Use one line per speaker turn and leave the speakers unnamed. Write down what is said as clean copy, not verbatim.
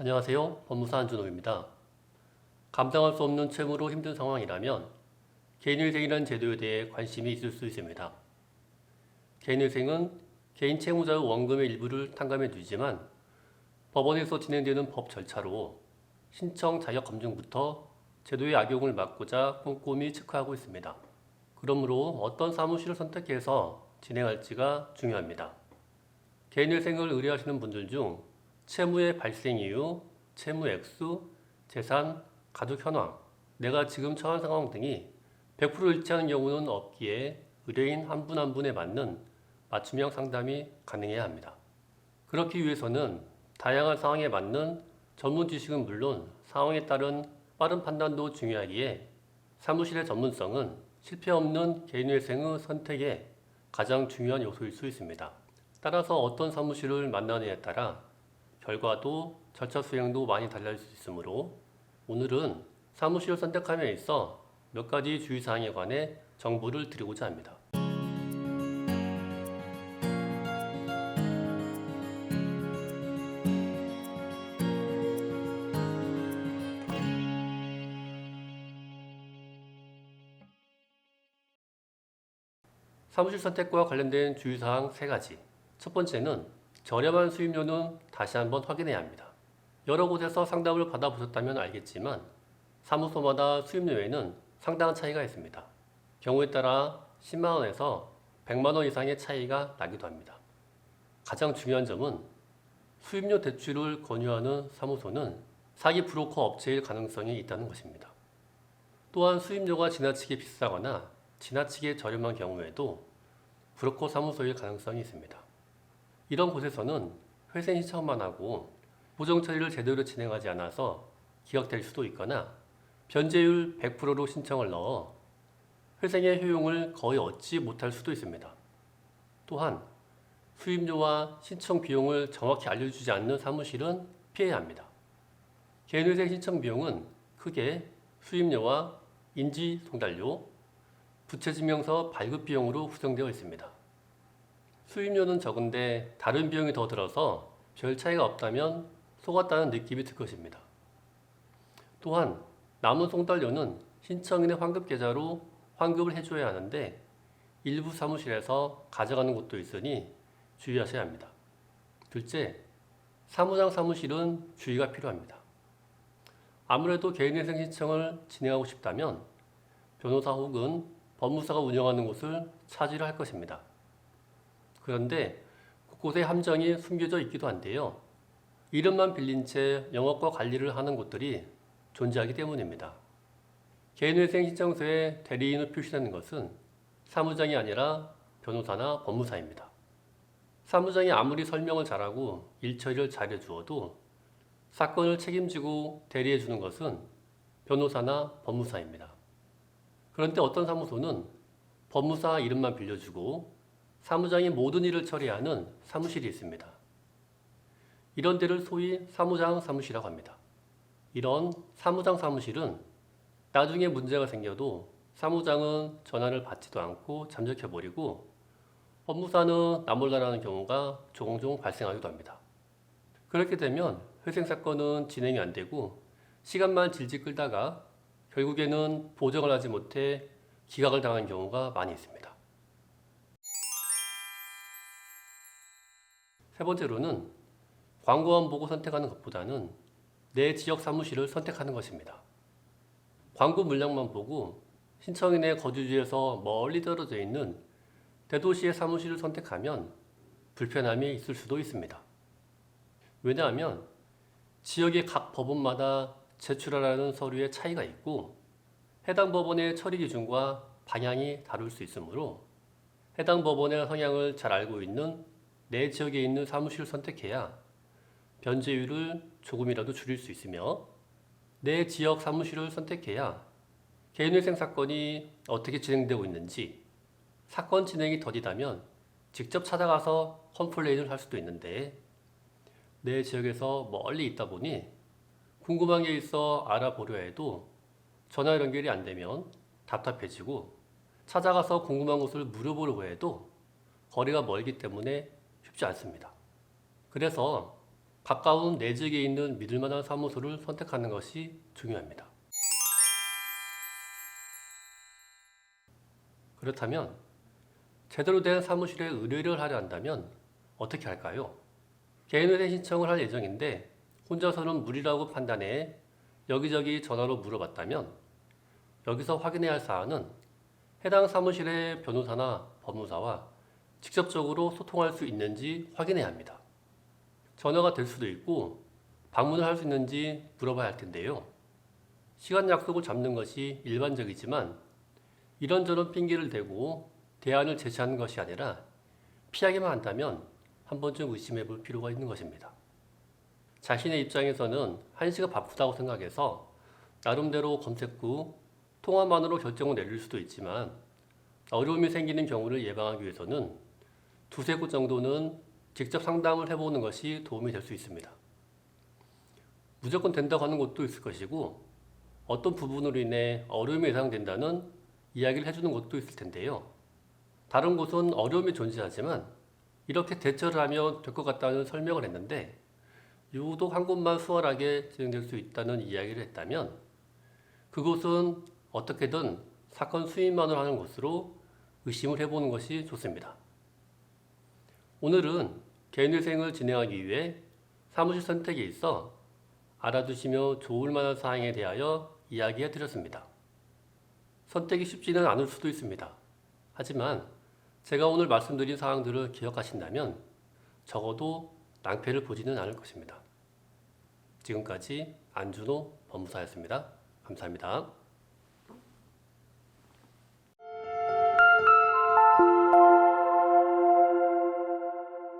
안녕하세요. 법무사 안준호입니다. 감당할 수 없는 채무로 힘든 상황이라면 개인회생이라는 제도에 대해 관심이 있을 수 있습니다. 개인회생은 개인 채무자의 원금의 일부를 탕감해 주지만 법원에서 진행되는 법 절차로 신청 자격 검증부터 제도의 악용을 막고자 꼼꼼히 체크하고 있습니다. 그러므로 어떤 사무실을 선택해서 진행할지가 중요합니다. 개인회생을 의뢰하시는 분들 중 채무의 발생 이유, 채무 액수, 재산, 가족 현황, 내가 지금 처한 상황 등이 100% 일치하는 경우는 없기에 의뢰인 한 분 한 분에 맞는 맞춤형 상담이 가능해야 합니다. 그렇기 위해서는 다양한 상황에 맞는 전문 지식은 물론 상황에 따른 빠른 판단도 중요하기에 사무실의 전문성은 실패 없는 개인회생의 선택에 가장 중요한 요소일 수 있습니다. 따라서 어떤 사무실을 만나느냐에 따라 결과도 절차 수행도 많이 달라질 수 있으므로 오늘은 사무실을 선택함에 있어 몇 가지 주의사항에 관해 정보를 드리고자 합니다. 사무실 선택과 관련된 주의사항 3가지. 첫 번째는 저렴한 수임료는 다시 한번 확인해야 합니다. 여러 곳에서 상담을 받아보셨다면 알겠지만 사무소마다 수임료에는 상당한 차이가 있습니다. 경우에 따라 10만원에서 100만원 이상의 차이가 나기도 합니다. 가장 중요한 점은 수임료 대출을 권유하는 사무소는 사기 브로커 업체일 가능성이 있다는 것입니다. 또한 수임료가 지나치게 비싸거나 지나치게 저렴한 경우에도 브로커 사무소일 가능성이 있습니다. 이런 곳에서는 회생 신청만 하고 보정 처리를 제대로 진행하지 않아서 기각될 수도 있거나 변제율 100%로 신청을 넣어 회생의 효용을 거의 얻지 못할 수도 있습니다. 또한 수임료와 신청 비용을 정확히 알려주지 않는 사무실은 피해야 합니다. 개인회생 신청 비용은 크게 수임료와 인지 송달료, 부채증명서 발급 비용으로 구성되어 있습니다. 수임료는 적은데 다른 비용이 더 들어서 별 차이가 없다면 속았다는 느낌이 들 것입니다. 또한 남은 송달료는 신청인의 환급 계좌로 환급을 해줘야 하는데 일부 사무실에서 가져가는 곳도 있으니 주의하셔야 합니다. 둘째, 사무장 사무실은 주의가 필요합니다. 아무래도 개인회생 신청을 진행하고 싶다면 변호사 혹은 법무사가 운영하는 곳을 차지를 할 것입니다. 그런데 곳곳에 함정이 숨겨져 있기도 한데요. 이름만 빌린 채 영업과 관리를 하는 곳들이 존재하기 때문입니다. 개인회생 신청서에 대리인을 표시하는 것은 사무장이 아니라 변호사나 법무사입니다. 사무장이 아무리 설명을 잘하고 일처리를 잘해주어도 사건을 책임지고 대리해주는 것은 변호사나 법무사입니다. 그런데 어떤 사무소는 법무사 이름만 빌려주고 사무장이 모든 일을 처리하는 사무실이 있습니다. 이런 데를 소위 사무장 사무실이라고 합니다. 이런 사무장 사무실은 나중에 문제가 생겨도 사무장은 전화를 받지도 않고 잠적해버리고 법무사는 나몰라라는 경우가 종종 발생하기도 합니다. 그렇게 되면 회생 사건은 진행이 안 되고 시간만 질질 끌다가 결국에는 보정을 하지 못해 기각을 당한 경우가 많이 있습니다. 세 번째로는 광고만 보고 선택하는 것보다는 내 지역 사무실을 선택하는 것입니다. 광고 물량만 보고 신청인의 거주지에서 멀리 떨어져 있는 대도시의 사무실을 선택하면 불편함이 있을 수도 있습니다. 왜냐하면 지역의 각 법원마다 제출하라는 서류의 차이가 있고 해당 법원의 처리 기준과 방향이 다를 수 있으므로 해당 법원의 성향을 잘 알고 있는 내 지역에 있는 사무실을 선택해야 변제율을 조금이라도 줄일 수 있으며 내 지역 사무실을 선택해야 개인회생 사건이 어떻게 진행되고 있는지 사건 진행이 더디다면 직접 찾아가서 컴플레인을 할 수도 있는데 내 지역에서 멀리 있다 보니 궁금한 게 있어 알아보려 해도 전화 연결이 안 되면 답답해지고 찾아가서 궁금한 것을 물어보려고 해도 거리가 멀기 때문에 쉽지 않습니다. 그래서 가까운 내 지역에 있는 믿을만한 사무소를 선택하는 것이 중요합니다. 그렇다면 제대로 된 사무실에 의뢰를 하려 한다면 어떻게 할까요? 개인회생 신청을 할 예정인데 혼자서는 무리라고 판단해 여기저기 전화로 물어봤다면 여기서 확인해야 할 사안은 해당 사무실의 변호사나 법무사와 직접적으로 소통할 수 있는지 확인해야 합니다. 전화가 될 수도 있고 방문을 할 수 있는지 물어봐야 할 텐데요. 시간 약속을 잡는 것이 일반적이지만 이런저런 핑계를 대고 대안을 제시하는 것이 아니라 피하기만 한다면 한 번쯤 의심해 볼 필요가 있는 것입니다. 자신의 입장에서는 한시가 바쁘다고 생각해서 나름대로 검색 후 통화만으로 결정을 내릴 수도 있지만 어려움이 생기는 경우를 예방하기 위해서는 두세 곳 정도는 직접 상담을 해보는 것이 도움이 될 수 있습니다. 무조건 된다고 하는 곳도 있을 것이고 어떤 부분으로 인해 어려움이 예상된다는 이야기를 해주는 곳도 있을 텐데요. 다른 곳은 어려움이 존재하지만 이렇게 대처를 하면 될 것 같다는 설명을 했는데 유독 한 곳만 수월하게 진행될 수 있다는 이야기를 했다면 그곳은 어떻게든 사건 수임만을 하는 곳으로 의심을 해보는 것이 좋습니다. 오늘은 개인회생을 진행하기 위해 사무실 선택에 있어 알아두시면 좋을 만한 사항에 대하여 이야기해 드렸습니다. 선택이 쉽지는 않을 수도 있습니다. 하지만 제가 오늘 말씀드린 사항들을 기억하신다면 적어도 낭패를 보지는 않을 것입니다. 지금까지 안준호 법무사였습니다. 감사합니다.